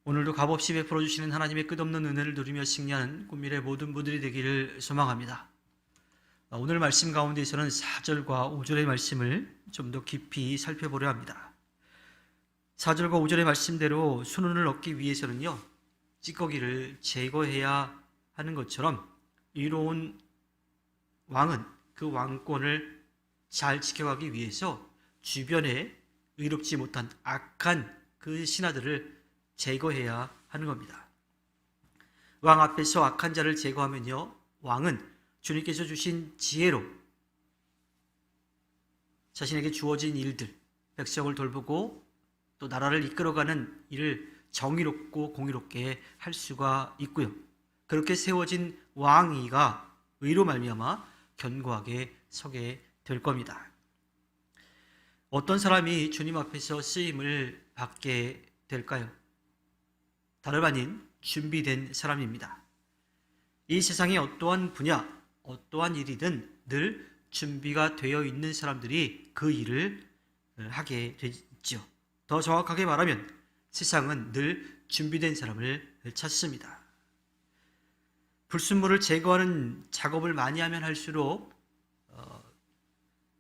오늘도 값없이 베풀어 주시는 하나님의 끝없는 은혜를 누리며 승리하는 꿈밀의 모든 분들이 되기를 소망합니다. 오늘 말씀 가운데에서는 4절과 5절의 말씀을 좀 더 깊이 살펴보려 합니다. 4절과 5절의 말씀대로 순응을 얻기 위해서는요, 찌꺼기를 제거해야 하는 것처럼 의로운 왕은 그 왕권을 잘 지켜가기 위해서 주변에 의롭지 못한 악한 그 신하들을 제거해야 하는 겁니다. 왕 앞에서 악한 자를 제거하면요, 왕은 주님께서 주신 지혜로 자신에게 주어진 일들, 백성을 돌보고 또 나라를 이끌어가는 일을 정의롭고 공의롭게 할 수가 있고요. 그렇게 세워진 왕위가 의로 말미암아 견고하게 서게 될 겁니다. 어떤 사람이 주님 앞에서 쓰임을 받게 될까요? 다름 아닌 준비된 사람입니다. 이 세상의 어떠한 분야, 어떠한 일이든 늘 준비가 되어 있는 사람들이 그 일을 하게 되죠. 더 정확하게 말하면 세상은 늘 준비된 사람을 찾습니다. 불순물을 제거하는 작업을 많이 하면 할수록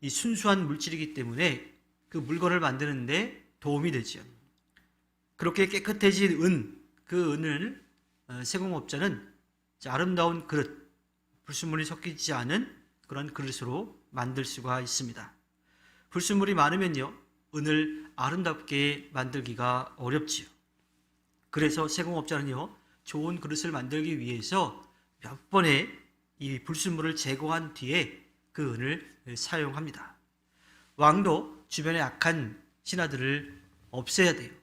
이 순수한 물질이기 때문에 그 물건을 만드는데 도움이 되죠. 그렇게 깨끗해진 그 은을 세공업자는 아름다운 그릇, 불순물이 섞이지 않은 그런 그릇으로 만들 수가 있습니다. 불순물이 많으면요, 은을 아름답게 만들기가 어렵지요. 그래서 세공업자는요, 좋은 그릇을 만들기 위해서 몇 번의 이 불순물을 제거한 뒤에 그 은을 사용합니다. 왕도 주변의 악한 신하들을 없애야 돼요.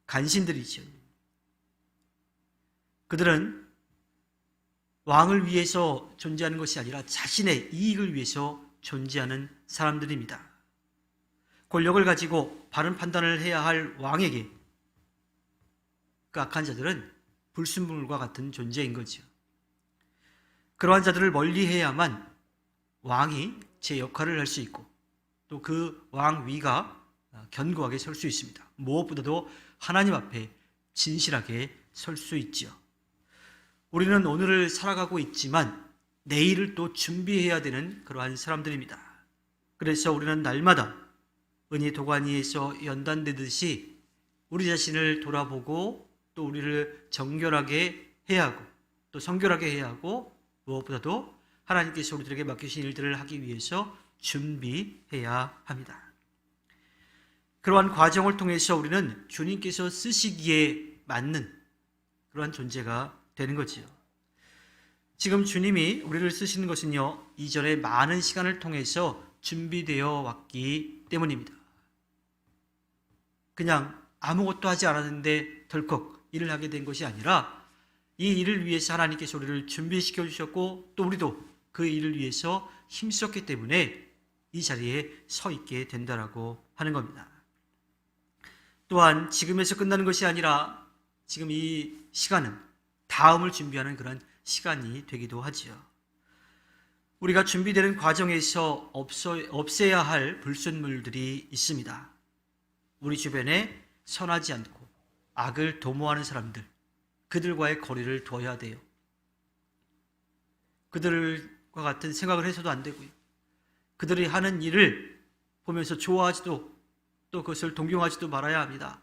간신들이죠. 그들은 왕을 위해서 존재하는 것이 아니라 자신의 이익을 위해서 존재하는 사람들입니다. 권력을 가지고 바른 판단을 해야 할 왕에게 그 악한 자들은 불순물과 같은 존재인 거죠. 그러한 자들을 멀리해야만 왕이 제 역할을 할 수 있고 또 그 왕위가 견고하게 설 수 있습니다. 무엇보다도 하나님 앞에 진실하게 설 수 있죠. 우리는 오늘을 살아가고 있지만 내일을 또 준비해야 되는 그러한 사람들입니다. 그래서 우리는 날마다 은희 도가니에서 연단되듯이 우리 자신을 돌아보고 또 우리를 정결하게 해야 하고 또 성결하게 해야 하고 무엇보다도 하나님께서 우리들에게 맡기신 일들을 하기 위해서 준비해야 합니다. 그러한 과정을 통해서 우리는 주님께서 쓰시기에 맞는 그러한 존재가 되는 거지요. 지금 주님이 우리를 쓰시는 것은요, 이전에 많은 시간을 통해서 준비되어 왔기 때문입니다. 그냥 아무것도 하지 않았는데 덜컥 일을 하게 된 것이 아니라 이 일을 위해서 하나님께서 우리를 준비시켜 주셨고 또 우리도 그 일을 위해서 힘썼기 때문에 이 자리에 서 있게 된다라고 하는 겁니다. 또한 지금에서 끝나는 것이 아니라 지금 이 시간은 다음을 준비하는 그런 시간이 되기도 하지요. 우리가 준비되는 과정에서 없애야 할 불순물들이 있습니다. 우리 주변에 선하지 않고 악을 도모하는 사람들, 그들과의 거리를 두어야 돼요. 그들과 같은 생각을 해서도 안 되고요. 그들이 하는 일을 보면서 좋아하지도 또 그것을 동경하지도 말아야 합니다.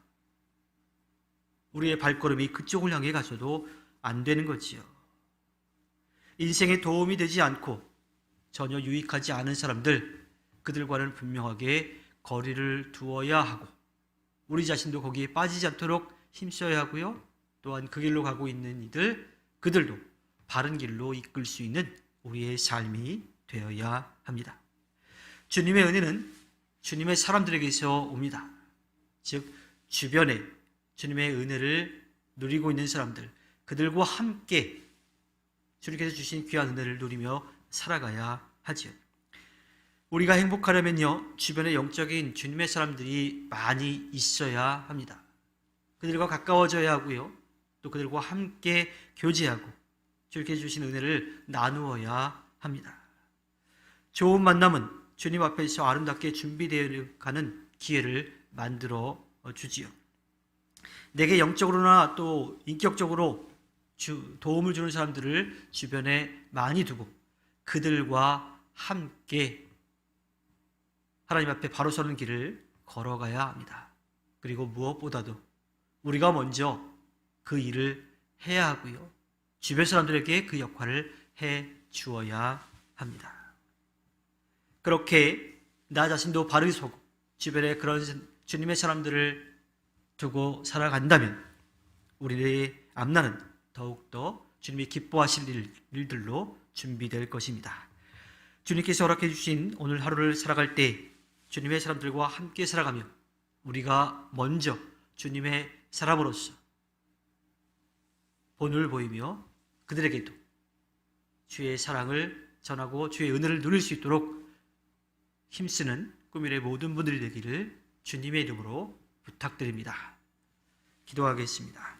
우리의 발걸음이 그쪽을 향해 가서도 안 되는 거지요. 인생에 도움이 되지 않고 전혀 유익하지 않은 사람들, 그들과는 분명하게 거리를 두어야 하고 우리 자신도 거기에 빠지지 않도록 힘써야 하고요. 또한 그 길로 가고 있는 그들도 바른 길로 이끌 수 있는 우리의 삶이 되어야 합니다. 주님의 은혜는 주님의 사람들에게서 옵니다. 즉 주변에 주님의 은혜를 누리고 있는 사람들, 그들과 함께 주님께서 주신 귀한 은혜를 누리며 살아가야 하지요. 우리가 행복하려면요, 주변에 영적인 주님의 사람들이 많이 있어야 합니다. 그들과 가까워져야 하고요, 또 그들과 함께 교제하고 주님께서 주신 은혜를 나누어야 합니다. 좋은 만남은 주님 앞에서 아름답게 준비되어 가는 기회를 만들어 주지요. 내게 영적으로나 또 인격적으로 도움을 주는 사람들을 주변에 많이 두고 그들과 함께 하나님 앞에 바로 서는 길을 걸어가야 합니다. 그리고 무엇보다도 우리가 먼저 그 일을 해야 하고요. 주변 사람들에게 그 역할을 해 주어야 합니다. 그렇게 나 자신도 바르게 서고 주변에 그런 주님의 사람들을 두고 살아간다면 우리의 앞날은 더욱더 주님이 기뻐하실 일들로 준비될 것입니다. 주님께서 허락해 주신 오늘 하루를 살아갈 때 주님의 사람들과 함께 살아가며 우리가 먼저 주님의 사람으로서 본을 보이며 그들에게도 주의 사랑을 전하고 주의 은혜를 누릴 수 있도록 힘쓰는 꾸밀의 모든 분들이 되기를 주님의 이름으로 부탁드립니다. 기도하겠습니다.